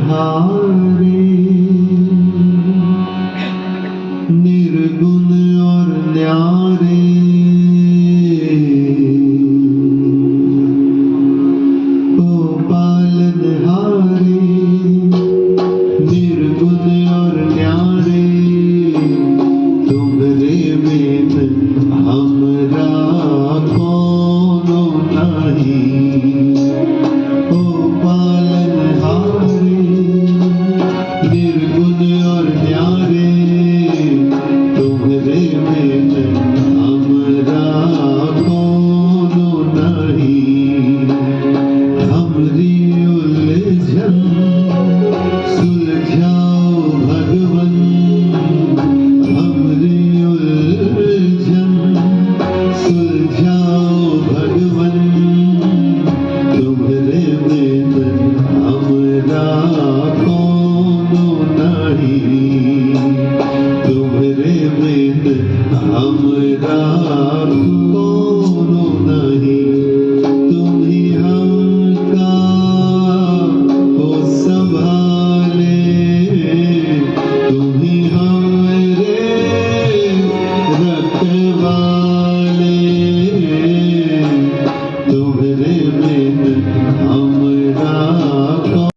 हारे, निर्गुण और न्यारे, ओ पालनहारे, निर्गुण और न्यारे, तुम्हारे बिन हमरा कोनो नहीं। ओ पालनहारे, निर्गुण और न्यारे, तुम्हारे बिन हमरा कोनो नहीं। हमरी उलझन सुलझाओ भगवन, हमरी उलझन सुलझाओ भगवन, तुम्हारे बिन हमरा कोनो नहीं। तुम्हारे बिन हमरा कोनो